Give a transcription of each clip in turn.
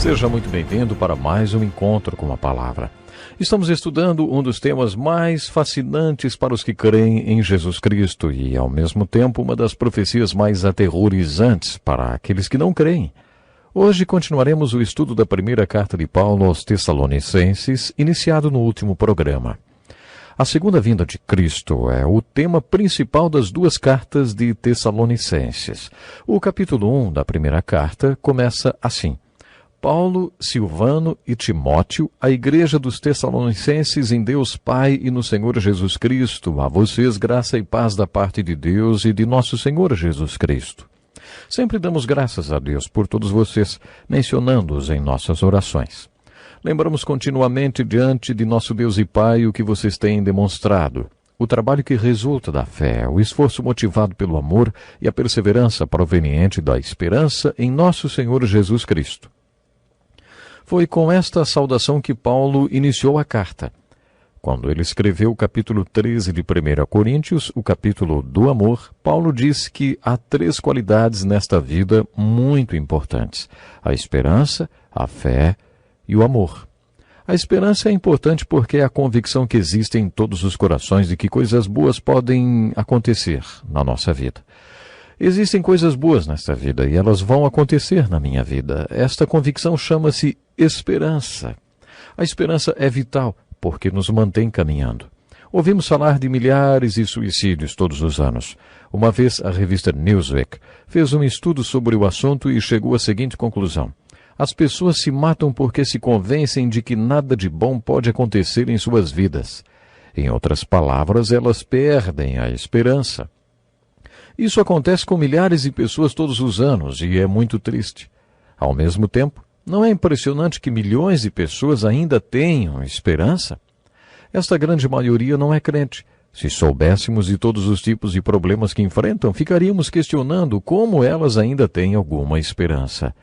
Seja muito bem-vindo para mais um encontro com a palavra. Estamos estudando um dos temas mais fascinantes para os que creem em Jesus Cristo e, ao mesmo tempo, uma das profecias mais aterrorizantes para aqueles que não creem. Hoje continuaremos o estudo da primeira carta de Paulo aos Tessalonicenses, iniciado no último programa. A segunda vinda de Cristo é o tema principal das duas cartas de Tessalonicenses. O capítulo 1 da primeira carta começa assim: Paulo, Silvano e Timóteo, a igreja dos Tessalonicenses em Deus Pai e no Senhor Jesus Cristo, a vocês graça e paz da parte de Deus e de nosso Senhor Jesus Cristo. Sempre damos graças a Deus por todos vocês, mencionando-os em nossas orações. Lembramos continuamente diante de nosso Deus e Pai o que vocês têm demonstrado, o trabalho que resulta da fé, o esforço motivado pelo amor e a perseverança proveniente da esperança em nosso Senhor Jesus Cristo. Foi com esta saudação que Paulo iniciou a carta. Quando ele escreveu o capítulo 13 de 1 Coríntios, o capítulo do amor, Paulo diz que há três qualidades nesta vida muito importantes: a esperança, a fé e o amor. A esperança é importante porque é a convicção que existe em todos os corações de que coisas boas podem acontecer na nossa vida. Existem coisas boas nesta vida e elas vão acontecer na minha vida. Esta convicção chama-se esperança. A esperança é vital porque nos mantém caminhando. Ouvimos falar de milhares de suicídios todos os anos. Uma vez a revista Newsweek fez um estudo sobre o assunto e chegou à seguinte conclusão: as pessoas se matam porque se convencem de que nada de bom pode acontecer em suas vidas. Em outras palavras, elas perdem a esperança. Isso acontece com milhares de pessoas todos os anos e é muito triste. Ao mesmo tempo, não é impressionante que milhões de pessoas ainda tenham esperança? Esta grande maioria não é crente. Se soubéssemos de todos os tipos de problemas que enfrentam, ficaríamos questionando como elas ainda têm alguma esperança.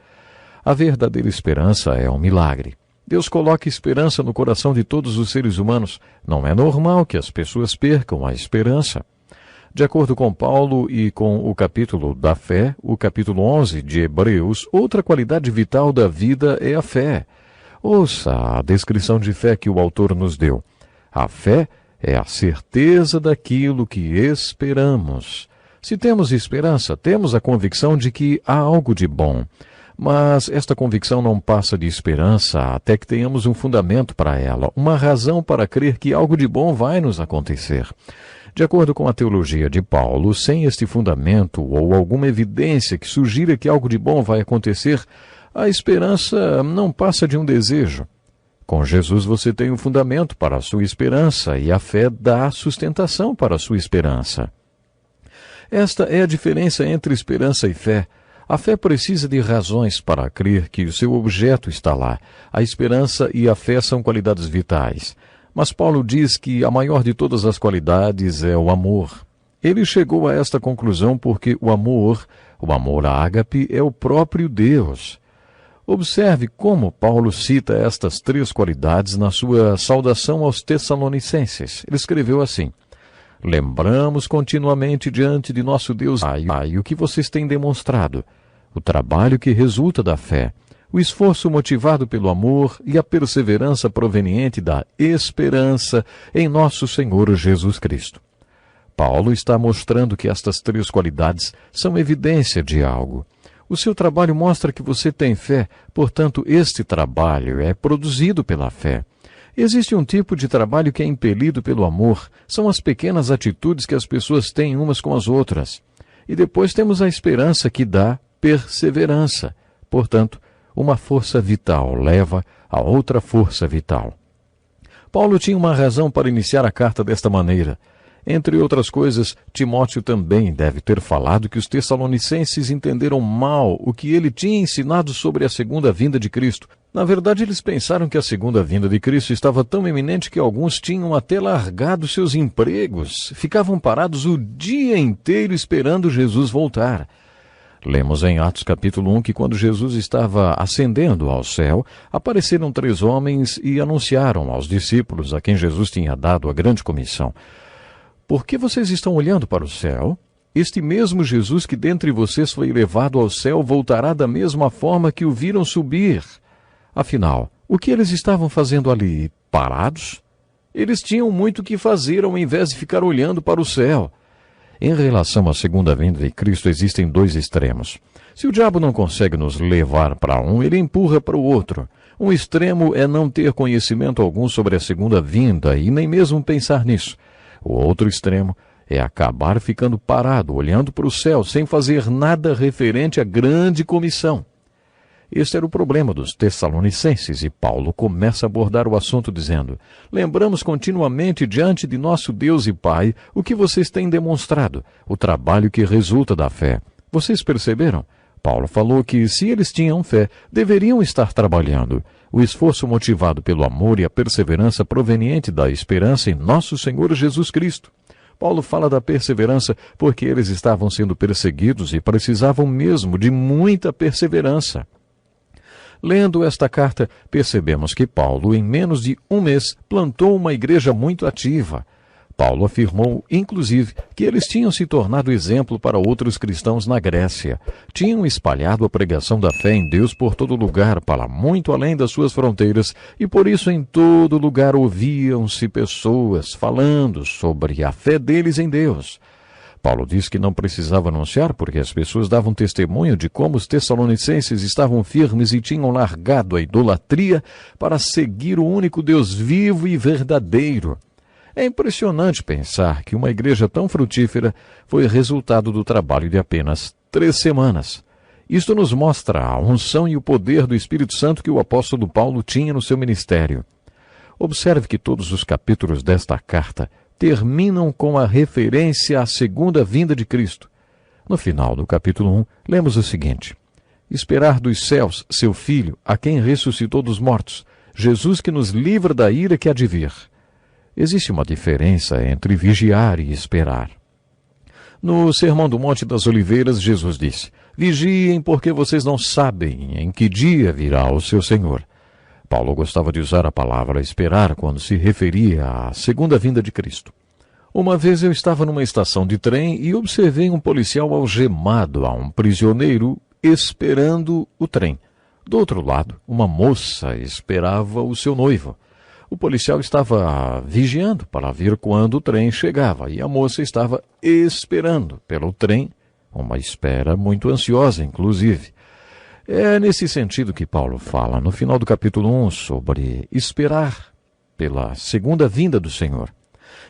A verdadeira esperança é um milagre. Deus coloca esperança no coração de todos os seres humanos. Não é normal que as pessoas percam a esperança. De acordo com Paulo e com o capítulo da fé, o capítulo 11 de Hebreus, outra qualidade vital da vida é a fé. Ouça a descrição de fé que o autor nos deu. A fé é a certeza daquilo que esperamos. Se temos esperança, temos a convicção de que há algo de bom. Mas esta convicção não passa de esperança até que tenhamos um fundamento para ela, uma razão para crer que algo de bom vai nos acontecer. De acordo com a teologia de Paulo, sem este fundamento ou alguma evidência que sugira que algo de bom vai acontecer, a esperança não passa de um desejo. Com Jesus você tem um fundamento para a sua esperança e a fé dá sustentação para a sua esperança. Esta é a diferença entre esperança e fé. A fé precisa de razões para crer que o seu objeto está lá. A esperança e a fé são qualidades vitais. Mas Paulo diz que a maior de todas as qualidades é o amor. Ele chegou a esta conclusão porque o amor ágape, é o próprio Deus. Observe como Paulo cita estas três qualidades na sua saudação aos Tessalonicenses. Ele escreveu assim: lembramos continuamente diante de nosso Deus o que vocês têm demonstrado, o trabalho que resulta da fé, o esforço motivado pelo amor e a perseverança proveniente da esperança em nosso Senhor Jesus Cristo. Paulo está mostrando que estas três qualidades são evidência de algo. O seu trabalho mostra que você tem fé, portanto, este trabalho é produzido pela fé. Existe um tipo de trabalho que é impelido pelo amor, são as pequenas atitudes que as pessoas têm umas com as outras. E depois temos a esperança que dá perseverança. Portanto, uma força vital leva a outra força vital. Paulo tinha uma razão para iniciar a carta desta maneira. Entre outras coisas, Timóteo também deve ter falado que os Tessalonicenses entenderam mal o que ele tinha ensinado sobre a segunda vinda de Cristo. Na verdade, eles pensaram que a segunda vinda de Cristo estava tão iminente que alguns tinham até largado seus empregos, ficavam parados o dia inteiro esperando Jesus voltar. Lemos em Atos capítulo 1 que quando Jesus estava ascendendo ao céu, apareceram 3 homens e anunciaram aos discípulos a quem Jesus tinha dado a grande comissão: por que vocês estão olhando para o céu? Este mesmo Jesus que dentre vocês foi levado ao céu voltará da mesma forma que o viram subir. Afinal, o que eles estavam fazendo ali? Parados? Eles tinham muito o que fazer ao invés de ficar olhando para o céu. Em relação à segunda vinda de Cristo, existem dois extremos. Se o diabo não consegue nos levar para um, ele empurra para o outro. Um extremo é não ter conhecimento algum sobre a segunda vinda e nem mesmo pensar nisso. O outro extremo é acabar ficando parado, olhando para o céu, sem fazer nada referente à grande comissão. Este era o problema dos Tessalonicenses, e Paulo começa a abordar o assunto dizendo: lembramos continuamente diante de nosso Deus e Pai o que vocês têm demonstrado, o trabalho que resulta da fé. Vocês perceberam? Paulo falou que, se eles tinham fé, deveriam estar trabalhando. O esforço motivado pelo amor e a perseverança proveniente da esperança em nosso Senhor Jesus Cristo. Paulo fala da perseverança porque eles estavam sendo perseguidos e precisavam mesmo de muita perseverança. Lendo esta carta, percebemos que Paulo, em menos de um mês, plantou uma igreja muito ativa. Paulo afirmou, inclusive, que eles tinham se tornado exemplo para outros cristãos na Grécia. Tinham espalhado a pregação da fé em Deus por todo lugar, para muito além das suas fronteiras, e por isso em todo lugar ouviam-se pessoas falando sobre a fé deles em Deus. Paulo diz que não precisava anunciar porque as pessoas davam testemunho de como os tessalonicenses estavam firmes e tinham largado a idolatria para seguir o único Deus vivo e verdadeiro. É impressionante pensar que uma igreja tão frutífera foi resultado do trabalho de apenas 3 semanas. Isto nos mostra a unção e o poder do Espírito Santo que o apóstolo Paulo tinha no seu ministério. Observe que todos os capítulos desta carta terminam com a referência à segunda vinda de Cristo. No final do capítulo 1, lemos o seguinte: esperar dos céus seu Filho, a quem ressuscitou dos mortos, Jesus que nos livra da ira que há de vir. Existe uma diferença entre vigiar e esperar. No Sermão do Monte das Oliveiras, Jesus disse: vigiem porque vocês não sabem em que dia virá o seu Senhor. Paulo gostava de usar a palavra esperar quando se referia à segunda vinda de Cristo. Uma vez eu estava numa estação de trem e observei um policial algemado a um prisioneiro esperando o trem. Do outro lado, uma moça esperava o seu noivo. O policial estava vigiando para ver quando o trem chegava e a moça estava esperando pelo trem, uma espera muito ansiosa, inclusive. É nesse sentido que Paulo fala no final do capítulo 1 sobre esperar pela segunda vinda do Senhor.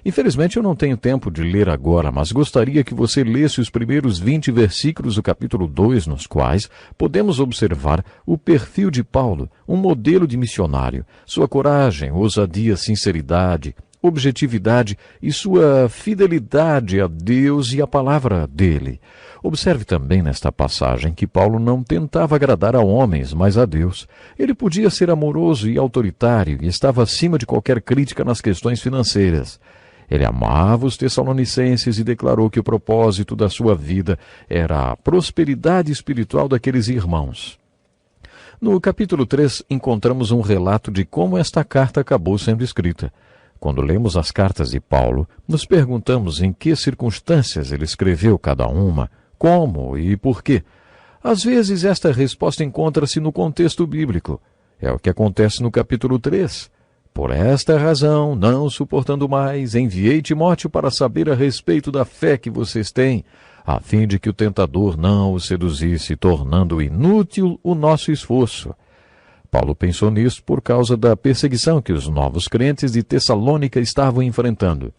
Infelizmente eu não tenho tempo de ler agora, mas gostaria que você lesse os primeiros 20 versículos do capítulo 2, nos quais podemos observar o perfil de Paulo, um modelo de missionário, sua coragem, ousadia, sinceridade, objetividade e sua fidelidade a Deus e à palavra dele. Observe também nesta passagem que Paulo não tentava agradar a homens, mas a Deus. Ele podia ser amoroso e autoritário e estava acima de qualquer crítica nas questões financeiras. Ele amava os Tessalonicenses e declarou que o propósito da sua vida era a prosperidade espiritual daqueles irmãos. No capítulo 3, encontramos um relato de como esta carta acabou sendo escrita. Quando lemos as cartas de Paulo, nos perguntamos em que circunstâncias ele escreveu cada uma, como e por quê. Às vezes esta resposta encontra-se no contexto bíblico. É o que acontece no capítulo 3. Por esta razão, não suportando mais, enviei Timóteo para saber a respeito da fé que vocês têm, a fim de que o tentador não o seduzisse, tornando inútil o nosso esforço. Paulo pensou nisso por causa da perseguição que os novos crentes de Tessalônica estavam enfrentando.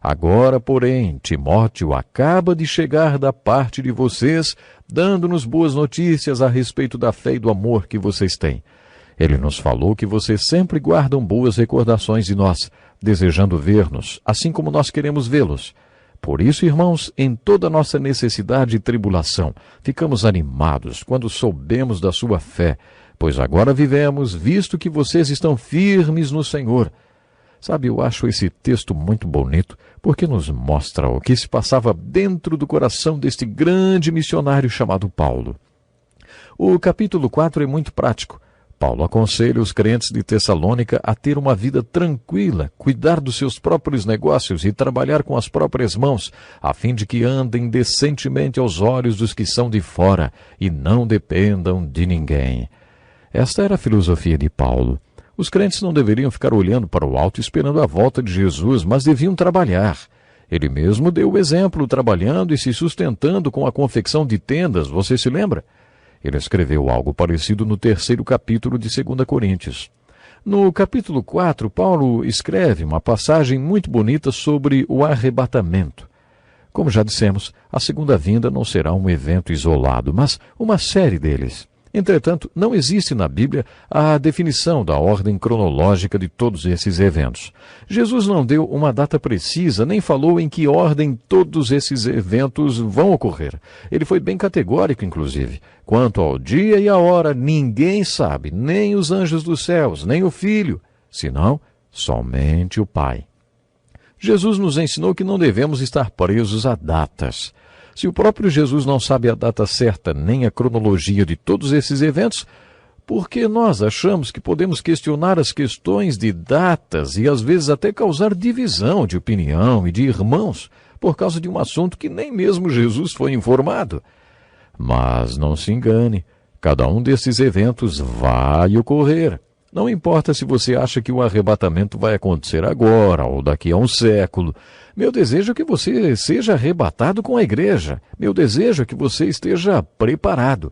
Agora, porém, Timóteo acaba de chegar da parte de vocês, dando-nos boas notícias a respeito da fé e do amor que vocês têm. Ele nos falou que vocês sempre guardam boas recordações de nós, desejando ver-nos, assim como nós queremos vê-los. Por isso, irmãos, em toda a nossa necessidade e tribulação, ficamos animados quando soubemos da sua fé, pois agora vivemos, visto que vocês estão firmes no Senhor. Sabe, eu acho esse texto muito bonito, porque nos mostra o que se passava dentro do coração deste grande missionário chamado Paulo. O capítulo 4 é muito prático. Paulo aconselha os crentes de Tessalônica a ter uma vida tranquila, cuidar dos seus próprios negócios e trabalhar com as próprias mãos, a fim de que andem decentemente aos olhos dos que são de fora e não dependam de ninguém. Esta era a filosofia de Paulo. Os crentes não deveriam ficar olhando para o alto esperando a volta de Jesus, mas deviam trabalhar. Ele mesmo deu o exemplo, trabalhando e se sustentando com a confecção de tendas, você se lembra? Ele escreveu algo parecido no 3º capítulo de 2 Coríntios. No capítulo 4, Paulo escreve uma passagem muito bonita sobre o arrebatamento. Como já dissemos, a segunda vinda não será um evento isolado, mas uma série deles. Entretanto, não existe na Bíblia a definição da ordem cronológica de todos esses eventos. Jesus não deu uma data precisa, nem falou em que ordem todos esses eventos vão ocorrer. Ele foi bem categórico, inclusive. Quanto ao dia e a hora, ninguém sabe, nem os anjos dos céus, nem o Filho, senão somente o Pai. Jesus nos ensinou que não devemos estar presos a datas. Se o próprio Jesus não sabe a data certa nem a cronologia de todos esses eventos, por que nós achamos que podemos questionar as questões de datas e às vezes até causar divisão de opinião e de irmãos por causa de um assunto que nem mesmo Jesus foi informado? Mas não se engane, cada um desses eventos vai ocorrer. Não importa se você acha que o arrebatamento vai acontecer agora ou daqui a um século. Meu desejo é que você seja arrebatado com a igreja. Meu desejo é que você esteja preparado.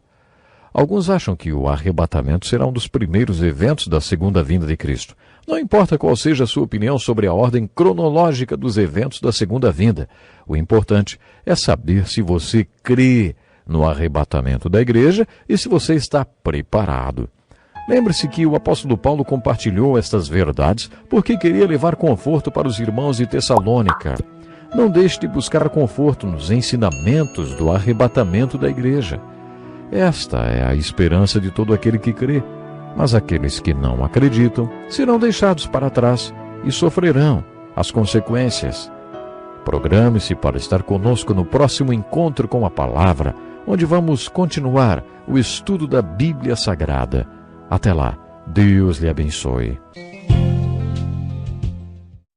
Alguns acham que o arrebatamento será um dos primeiros eventos da segunda vinda de Cristo. Não importa qual seja a sua opinião sobre a ordem cronológica dos eventos da segunda vinda. O importante é saber se você crê no arrebatamento da igreja e se você está preparado. Lembre-se que o apóstolo Paulo compartilhou estas verdades porque queria levar conforto para os irmãos de Tessalônica. Não deixe de buscar conforto nos ensinamentos do arrebatamento da igreja. Esta é a esperança de todo aquele que crê, mas aqueles que não acreditam serão deixados para trás e sofrerão as consequências. Programe-se para estar conosco no próximo encontro com a palavra, onde vamos continuar o estudo da Bíblia Sagrada. Até lá, Deus lhe abençoe.